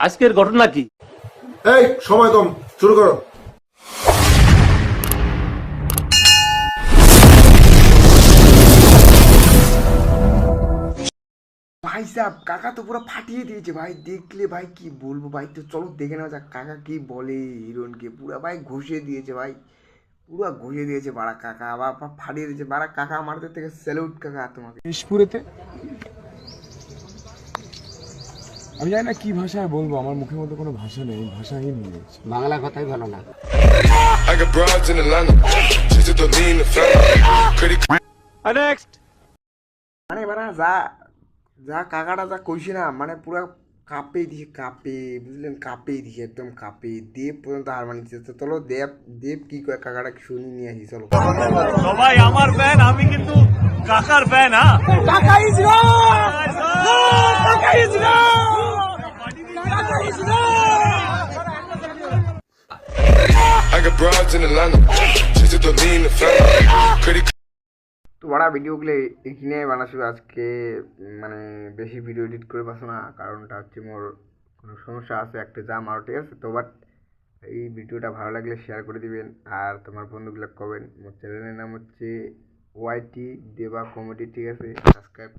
আজকের ঘটনা কি? এই সময় কম, শুরু করো। ভাই সাহেব কাকা তো পুরো ফাটিয়ে দিয়েছে ভাই, দেখলে ভাই কি বলবো ভাই, তো চলো দেখে নেওয়া যাক কাকা কি বলে হিরোইনকে। পুরো ভাই ঘষে দিয়েছে ভাই, পুরো ঘষে দিয়েছে বাড়া কাকা, আবার ফাটিয়ে দিয়েছে বাড়া কাকা। আমাদের থেকে স্যালুট কাকা তোমাকে। বিশপুরেতে আমি জানি না কি ভাষায় বলবো, আমার মুখের মধ্যে কোনো ভাষা নেই, ভাষাহীন হয়ে গেছে। বাংলা কথাই ভালো না। I got broads in Atlanta. She's just don't need the family. Next. মানে বাড়া যা যা কাকাটা যা কইছে না, মানে পুরো কাঁপে দিছে, কাঁপে বুঝলেন, কাঁপে দিছে একদম কাঁপে। দেব পর্যন্ত হার মানিয়েছে। তো চলো দেব দেব কি কয় কাকাটা শুনি নিয়ে আসি চলো। সবাই আমার ফ্যান, আমি কিন্তু কাকার ফ্যান। হ্যাঁ, কাকা ইজ কাকা is I got broads in Atlanta. She's just don't need the family. তো বড়া ভিডিওগুলো এখানে বানাচ্ছি আজকে, মানে বেশি ভিডিও এডিট করে পারছো না, কারণটা হচ্ছে মোর কোনো সমস্যা আছে একটা জাম আর, ঠিক আছে। তো বাট এই ভিডিওটা ভালো লাগলে শেয়ার করে দিবেন, আর তোমার বন্ধুগুলো কবেন। মোর চ্যানেলের নাম হচ্ছে ওয়াইটি দেবা কমেডি, ঠিক আছে। সাবস্ক্রাইব